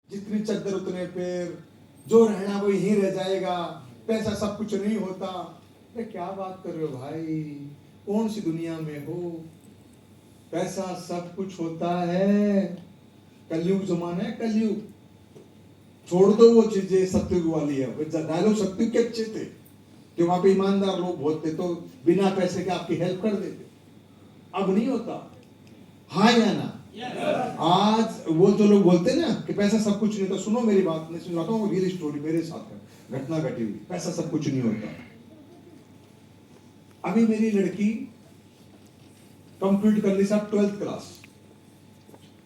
जितनी चद्दर उतने पैर, जो रहना वो यहीं रह जाएगा, पैसा सब कुछ नहीं होता। अरे क्या बात कर रहे हो भाई, कौन सी दुनिया में हो? पैसा सब कुछ होता है। कलयुग जमाना है, कलयुग। छोड़ दो वो चीजें सत्युग वाली है। डायलॉग सत्युग के अच्छे थे कि वहां पे ईमानदार लोग बहुत थे, तो बिना पैसे के आपकी हेल्प कर देते। अब नहीं होता। हाँ या ना? आज वो जो लोग बोलते हैं ना कि पैसा सब कुछ नहीं होता, सुनो मेरी बात, मैं सुनाता हूँ रियल स्टोरी, मेरे साथ है, घटना घटी हुई। पैसा सब कुछ नहीं होता। अभी मेरी लड़की कंप्लीट कर ली साहब 12th क्लास,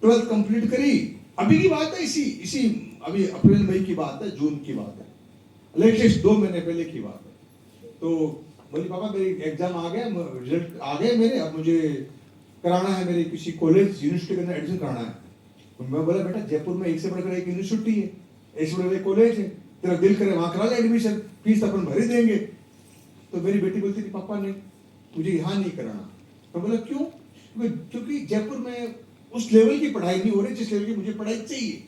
12th कंप्लीट करी। अभी की बात है, इसी इसी अभी अप्रैल मई की बात है, जून की बात है, लेटेस्ट 2 महीने पहले की बात है। तो बोली पापा मेरी एग्जाम आ गया, रिजल्ट आ गए मेरे, अब मुझे कराना है, मेरे किसी कॉलेज यूनिवर्सिटी के अंदर एडमिशन कराना है। तो मैं बोला बेटा जयपुर में एक से बढ़कर एक यूनिवर्सिटी है, एक से बढ़कर एक कॉलेज है, तेरा दिल करे वहां करा ले एडमिशन, फीस अपन भर ही देंगे। तो मेरी बेटी बोलती थी पापा ने मुझे यहाँ नहीं कराना। तो बोला क्यों? क्योंकि जयपुर में उस लेवल की पढ़ाई नहीं हो रही जिस लेवल की मुझे पढ़ाई चाहिए।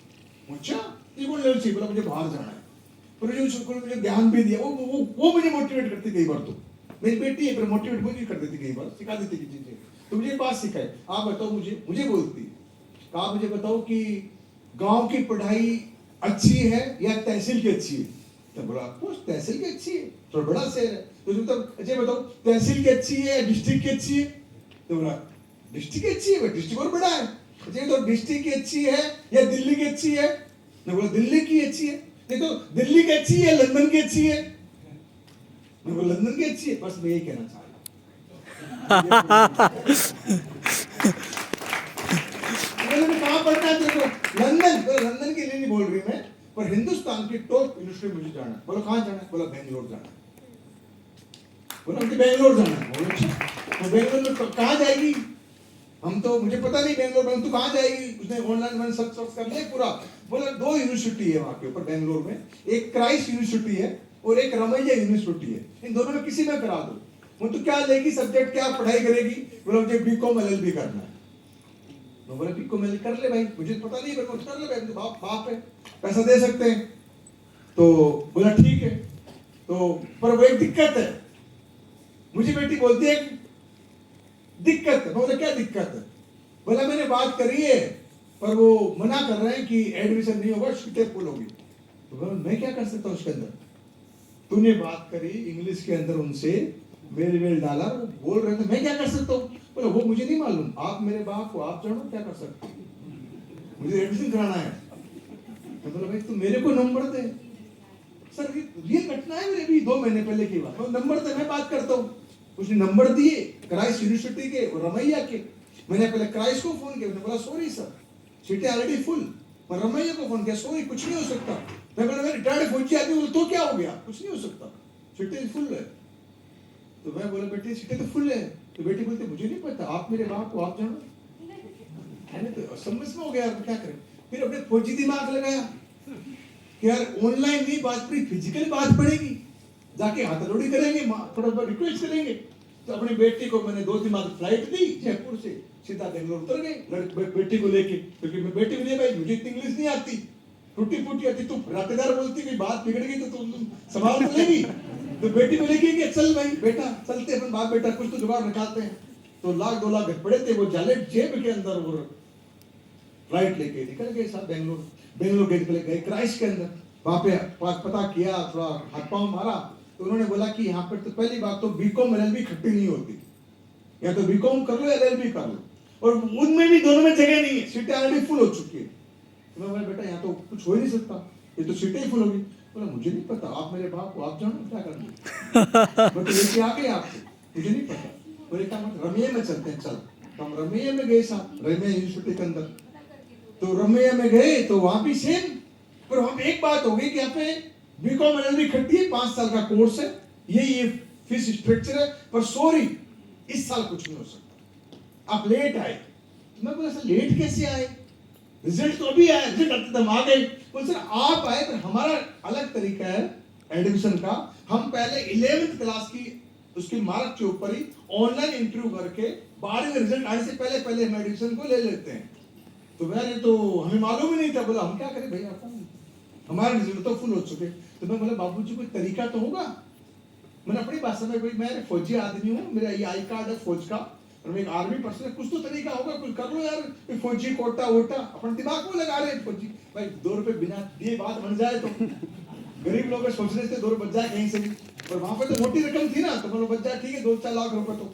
अच्छा ये कौन लेवल चाहिए? बोला मुझे बाहर जाना है। पर मुझे ज्ञान भी दिया, वो मुझे मोटिवेट करती कई बार। तो मेरी बेटी है पर मोटिवेट मुझे कर देती कई बार, सिखा देती की चीजें। तो मुझे बात सिखाए, आप बताओ मुझे बोलती, आप मुझे बताओ कि गांव की पढ़ाई अच्छी है या तहसील की अच्छी है? तो बोला कुछ तहसील की अच्छी है, थोड़ा बड़ा शहर है। तो अच्छा बताओ तहसील की अच्छी है या डिस्ट्रिक्ट की अच्छी है? तो बोला डिस्ट्रिक्ट की अच्छी है, डिस्ट्रिक्ट और बड़ा है। अच्छा तो डिस्ट्रिक्ट की अच्छी है या दिल्ली की अच्छी है? मैं बोला दिल्ली की अच्छी है। नहीं तो दिल्ली की अच्छी है लंदन की अच्छी है? मैं बोला लंदन की अच्छी है। बस मैं यही कहना चाह रहा हूँ। कहाँ पढ़ना है तेरे को? लंदन। लंदन के लिए नहीं बोल रही मैं, पर हिंदुस्तान की टॉप यूनिवर्सिटी मुझे जाना है। बोलो कहाँ जाना है? बोला बेंगलोर जाना है। बोला मुझे बेंगलोर जाना है। बोलो अच्छा तो बेंगलोर में कहाँ जाएगी? हम तो मुझे पता नहीं बेंगलोर में, तो कहाँ जाएगी? उसने ऑनलाइन मैंने सब कर लिया पूरा। बोला 2 यूनिवर्सिटी है वहां के ऊपर बेंगलोर में, एक क्राइस्ट यूनिवर्सिटी है और एक रमैया यूनिवर्सिटी है। इन दोनों में किसी में करा दो। वो तो क्या लेगी सब्जेक्ट, क्या पढ़ाई करेगी? बोला मुझे बीकॉम एलएलबी करना है। मैं बोला बीकॉम एलएलबी कर ले भाई, मुझे पता नहीं पर कर ले भाई, तो बाप है, पैसा दे सकते हैं। तो बोला ठीक है। तो पर वो एक दिक्कत है, मुझे बेटी बोलती है दिक्कत है। बोला क्या दिक्कत है? बोला मैंने बात करी है पर वो मना कर रहे हैं कि एडमिशन नहीं होगा, सीटें फुल होगी। तो बोला मैं क्या कर सकता हूँ उसके अंदर? तूने बात करी इंग्लिश के अंदर उनसे, मेल डाला, वो बोल रहे थे, मैं क्या कर सकता हूँ? बोला वो मुझे नहीं मालूम, आप मेरे बाप को आप जानो क्या कर सकते, मुझे एडमिशन कराना है। तो बोला भाई तू मेरे को नंबर दे। सर ये घटना है मेरे भी 2 महीने पहले की बात, नंबर दे मैं बात करता हूँ। उसने नंबर दिए क्राइस्ट यूनिवर्सिटी के और रमैया के। मैंने पहले क्राइस्ट को फोन किया, बोला सॉरी सर सीटें ऑलरेडी फुल। पर रमैया को फोन किया, सॉरी कुछ नहीं हो सकता। मैं बोला मैं रिटायर्ड फौजी आदमी हूं, तो क्या हो गया? कुछ नहीं हो सकता, सीटें फुल है। तो मैं बोला बेटी सीटें तो फुल है। तो बेटी बोलती मुझे नहीं पता, आप मेरे बाप को आप जानो। मैंने तो समझ में हो गया क्या करें। फिर अपने फौजी दिमाग लगाया कि यार ऑनलाइन नहीं बात पड़ी, फिजिकल बात पड़ेगी, जाके हाथारोड़ी करेंगे, थोड़ा बहुत रिक्वेस्ट करेंगे। तो अपनी बेटी को मैंने 2 दिन बाद फ्लाइट दी, जयपुर से सीधा बेंगलोर उतर गए बेटी को लेके। क्योंकि मैं बेटी को ले भाई मुझे इतनी इंग्लिश नहीं आती, टूटी फूटी आती, तू रातेदार बोलती कि बात बिगड़ गई तो तुम संभाल तो लेगी। तो बेटी को लेके कि चल भाई बेटा चलते अपन बाप बेटा कुछ तो जुगाड़ निकालते हैं। तो 1-2 लाख पड़े थे, वो जाले जेब के अंदर और फ्लाइट लेके निकल गए साहब बेंगलोर गए क्राइस्ट के अंदर। वहां पे पता किया, थोड़ा हाथ पांव मारा। तो उन्होंने बोला कि यहाँ पर तो पहली बात तो बीकॉम एलएलबी इकट्ठी नहीं होती, या तो बीकॉम कर लो एलएलबी कर लो, और उनमें भी दोनों में जगह नहीं है, सीटें ऑलरेडी फुल हो चुकी है। तो मैं बोला बेटा यहाँ तो कुछ हो ही नहीं सकता, ये तो सीटें ही फुल होगी। बोला मुझे नहीं पता, आप मेरे बाप को आप जानो क्या करना। मैं तो लेके आ गए आपको, मुझे नहीं पता। बोले क्या मतलब रमैया में चलते हैं, चल। तो हम रमैया में गए साहब, रमैया यूनिवर्सिटी के अंदर। तो रमैया में गए तो वहां भी सेम, पर वहां पे एक बात हो गई कि यहाँ पे बीकॉम एलएलबी इकट्ठी है, 5 साल का कोर्स है, ये फीस स्ट्रक्चर है। पर सॉरी इस साल कुछ नहीं हो सकता, आप लेट आए। तो मैं बोला सर लेट कैसे आए, रिजल्ट तो अभी आया, रिजल्ट हम आ गए। बोले सर आप आए पर हमारा अलग तरीका है एडमिशन का, हम पहले 11th क्लास की उसकी मार्क के ऊपर ही ऑनलाइन इंटरव्यू करके 12वीं रिजल्ट आने से पहले हम एडमिशन को ले लेते हैं। तो मैंने तो हमें मालूम ही नहीं था। बोला हम क्या करें भैया, हमारे रिजल्ट तो फुल हो चुके। तो मैं बोला बाबूजी कोई तरीका तो होगा। मैंने अपनी भाषा में, भाई मैं फौजी आदमी हूँ, मेरा ये आई कार्ड है फौज का, और मैं एक आर्मी पर्सन है, कुछ तो तरीका होगा, कुछ कर लो यार। फौजी कोटा वोटा अपन दिमाग में लगा रहे फौजी, भाई 2 रुपए बिना दिए बात बन जाए तो। गरीब लोग सोचने से 2 रुपए बच जाए कहीं से भी, और वहां पे तो मोटी रकम थी ना, तो बोलो बच जाए, ठीक है 2-4 लाख रुपए। तो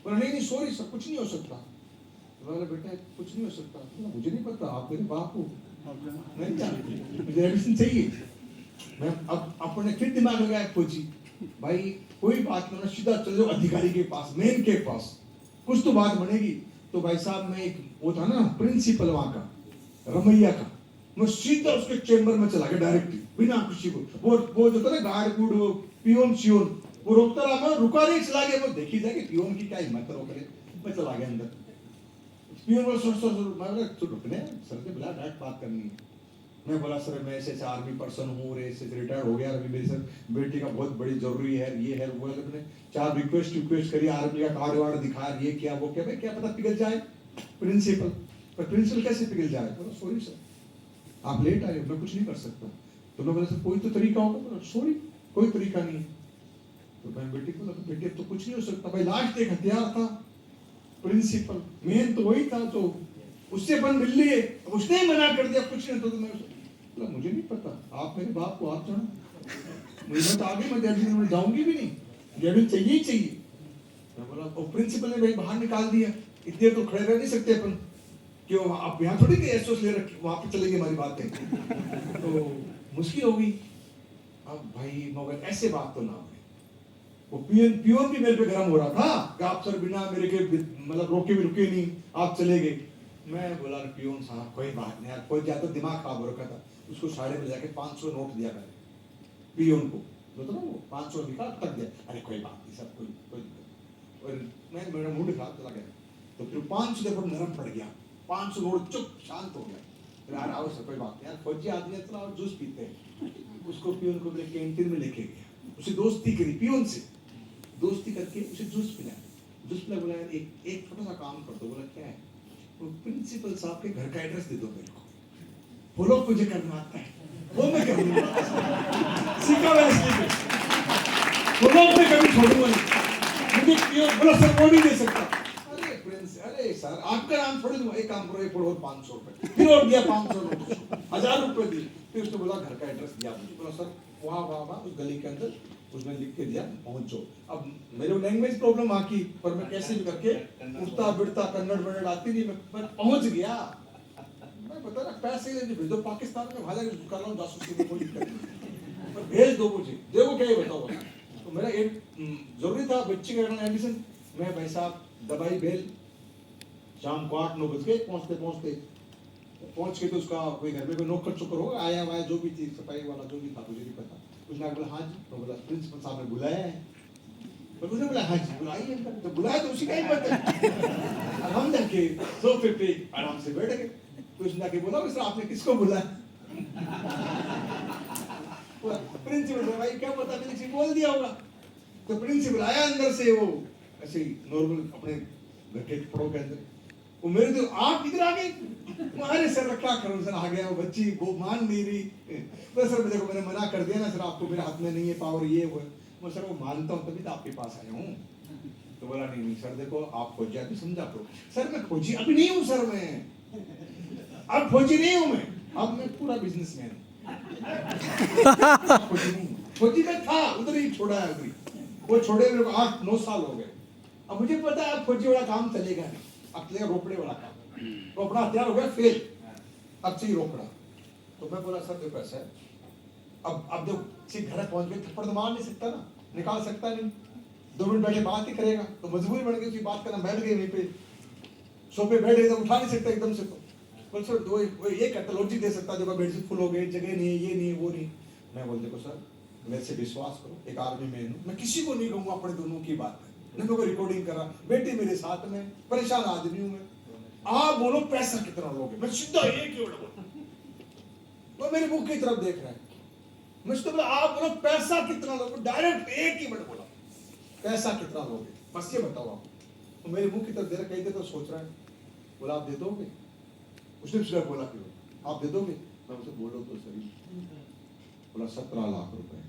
बोला नहीं सॉरी सर, कुछ नहीं हो सकता। तो बोला बेटा कुछ नहीं हो सकता। मुझे नहीं पता, आप मेरे बाप हो, नहीं जानते, मुझे एडमिशन चाहिए। मैं अब अपने फिर दिमाग लगाया फौजी, भाई कोई बात नहीं, सीधा चल जाओ अधिकारी के पास, मेन के पास, कुछ तो बात बनेगी। तो भाई साहब मैं एक वो था ना प्रिंसिपल वहां का, रमैया का, मैं सीधा उसके चेंबर में चला गया डायरेक्टली, बिना किसी को, वो जो था ना गार्ड गुड, वो पियोन शियोन, वो रोकता रहा, मैं रुका नहीं, चला गया। वो देखी जाए कि पियोन की क्या हिम्मत रोक रहे, मैं चला गया अंदर। पियोन बोला सर मैं बोला तो रुकने, सर से बुला, डायरेक्ट बात करनी है। मैं बोला सर मैं ऐसे आर्मी पर्सन हूँ, ऐसे रिटायर्ड हो गया, अभी मेरी सर बेटी का बहुत बड़ी जरूरी है, ये है वो है। अपने 4 रिक्वेस्ट करी, आर्मी का कार्ड वार्ड दिखाया, ये क्या वो क्या, भाई क्या पता पिघल जाए प्रिंसिपल, पर प्रिंसिपल कैसे पिघल जाए। बोला सॉरी सर आप लेट आए, मैं कुछ नहीं कर सकता। तो मैं बोला सर कोई तो तरीका होगा। बोला सॉरी कोई तरीका नहीं। तो मैं बेटी को बोला बेटी तो कुछ नहीं हो सकता भाई, लास्ट एक हथियार था प्रिंसिपल, मेन तो वही था, तो उससे अपन मिल लिए, उसने ही मना कर दिया कुछ नहीं। तो मैं बोला मुझे नहीं पता, आप मेरे बाप को आप जानो, मुझे तो आगे मैं जल्दी में जाऊंगी भी नहीं, जल्दी चाहिए ही चाहिए। मैं बोला और प्रिंसिपल ने भाई बाहर निकाल दिया, इतने तो खड़े रह नहीं सकते अपन, क्यों आप यहाँ थोड़ी कि एसओस ले रखे, वहां पे चलेगी हमारी बातें, तो मुश्किल होगी। अब भाई मगर ऐसे बात तो ना हो, वो पियोन भी मेरे पे गरम हो रहा था कि आप सर बिना मेरे के मतलब रोके भी रुके नहीं, आप चले गए। मैं बोला पियोन साहब कोई बात नहीं यार, कोई ज्यादा दिमाग खराब हो रखा था, उसको साड़े में जाके 500 नोट दिया करे पियोन को, तो ना वो 500 निकाल तक दिया, अरे कोई बात नहीं सर, कोई और मैं मेरा मूड खराब चला गया। तो फिर 500 देखो नरम पड़ गया, 500 नोट चुप शांत हो गया। यार आओ सर कोई बात नहीं यार, फौजी आदमी है तो जूस पीते हैं। उसको पियोन को मेरे कैंटीन में लेके गया, उसे दोस्ती करी पियोन से, दोस्ती करके उसे जूस पिलाया। जूस पिला, बोला एक छोटा सा काम कर दो। बोला क्या है। वो प्रिंसिपल साहब के घर का एड्रेस दे दो मेरे को, बोलो मुझे करना आता है, वो मैं करूंगा, सीखा वैसे बोलो मैं कभी छोड़ूंगा नहीं, मुझे क्यों बोला सर वो नहीं दे सकता। अरे प्रिंस, अरे सर आपका नाम छोड़ दूंगा, एक काम करो, एक और 500 रुपए, फिर और दिया 500 रुपए, 1000 रुपए दिए। फिर उसने बोला घर का एड्रेस दिया मुझे, बोला सर वहाँ उस गली के अंदर, उसने लिख के दिया पहुंचो। अब मेरे लैंग्वेज प्रॉब्लम आकी, पर मैं कैसे भी करके उठता बिड़ता कन्नड़ आती नहीं, मैं पहुंच गया। मैं बता रहा पैसे ले भेज दो पाकिस्तान में, भाजा कर रहा हूँ जासूसी में, कोई दिक्कत नहीं, पर भेज दो मुझे, देखो क्या ये बताओ। तो मेरा एक जरूरी था बच्चे का एडमिशन, मैं भाई साहब दवाई बेल शाम को 8-9 बजे पहुंच के, तो उसका कोई घर में कोई नौकर चोकर होगा आया वाया जो भी थी, सफाई वाला जो भी था मुझे नहीं पता, उसने बोला हाँ जी। तो बोला प्रिंसिपल साहब ने बुलाया है, तो उसने बोला हाँ जी बुलाइए, तो बुलाया तो उसी का ही पता है। अब हम जाके सोफे पे आराम से बैठ गए, तो उसने जाके बोला सर आपने किसको बुलाया। प्रिंसिपल भाई क्या पता, मैंने किसी बोल दिया होगा। तो प्रिंसिपल आया अंदर से, वो ऐसे नॉर्मल अपने घर के कपड़ों के अंदर, वो मेरे तो आप इधर आ गए, अरे सर क्या करूं सर, आ गया वो बच्ची वो मान नहीं रही, बस सर देखो मैंने मना कर दिया ना सर, आपको मेरे हाथ में नहीं है पावर, ये वो मैं सर वो मानता हूँ तभी तो आपके पास आया हूँ। तो बोला नहीं सर देखो आप फौजी आदमी समझा करो। सर मैं फौजी अभी नहीं हूँ सर, मैं अब फौजी नहीं हूँ, मैं अब मैं पूरा बिजनेसमैन फौजी में था, उधर ही छोड़ा है, उधर वो छोड़े मेरे को 8-9 साल हो गए। अब मुझे पता है फौजी वाला काम चलेगा नहीं, अब चलेगा रोपड़े वाला काम, तो अपना हथियार हो गया फेल, अब चाहिए रोकड़ा। तो मैं बोला सर देखो ऐसा है, अब जो घर पहुंच गए, थप्पड़ तो मार नहीं सकता ना, निकाल सकता नहीं, 2 मिनट बैठे बात ही करेगा, तो मजबूरी बन गई उसकी बात करना, बैठ गए वहीं पे सोफे बैठ गए, तो उठा नहीं सकता एकदम से। तो बोल सर दो एक लॉजिक दे सकता, देखो बेडशीट फुल हो गई, जगह नहीं है, ये नहीं वो नहीं। मैं बोल देखो सर मेरे से विश्वास करो, एक आर्मी में हूँ, मैं किसी को नहीं कहूँगा अपने दोनों की बात है, मैं को रिकॉर्डिंग कर रहा, बेटी मेरे साथ में, परेशान आदमी हूँ मैं, आप बोलो पैसा कितना लोगे, मैं सीधा एक ही बोला, वो मेरे मुख की तरफ देख रहा है, मैं तो बोला आप बोलो पैसा कितना लोगे, डायरेक्ट एक ही मिनट बोला पैसा कितना लोगे, बस ये बताओ आप। तो मेरे मुख की तरफ दे रहा, कहीं तो सोच रहा है, बोला आप दे दोगे। उसने सीधा बोला कि आप दे दोगे? मैं उसे बोलो तो सही। बोला 17 लाख रुपए।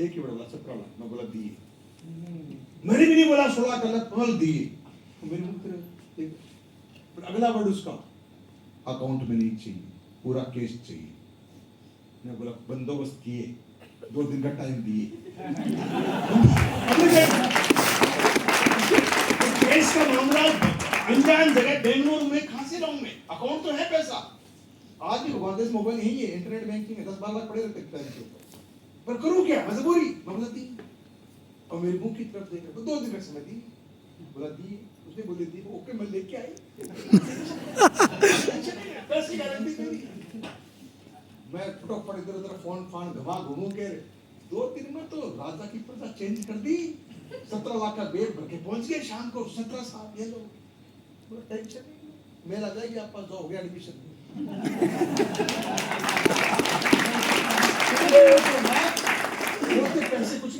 एक ही बोला 17 लाख। मैं बोला दिए। मैंने भी नहीं बोला 16 का लाख, बोल दिए। मेरे मुंह पे अगला वर्ड उसका अकाउंट में नहीं चाहिए, पूरा केस चाहिए। मैं बोला बंदोबस्त किए, 2 दिन का टाइम दिए। केस का मामला अनजान जगह बेंगलुरु में कहां से लाऊं मैं? अकाउंट तो है पैसा। आज भी वायरलेस मोबाइल यही है, इंटरनेट बैंकिंग है, 10-12 लाख पड़े रहते हैं के ऊपर। पर करूं क्या? मजबूरी। मैं बोला दी। और मेरे मुंह की तरफ देख रहे, 2 दिन का समय दी। बोला दी। उसने बोली दी, ओके मैं लेके आई। पैसे गारंटी मेरी। मैं फटाफट इधर उधर फोन फान घुमा घूमू के 2 दिन में तो राजा की प्रजा चेंज कर दी। 17 लाख का बैग भर के पहुंच गए शाम को। 17 साहब ये लो, टेंशन नहीं, मेल आ जाएगी आप पास, हो गया एडमिशन। पैसे कुछ नहीं।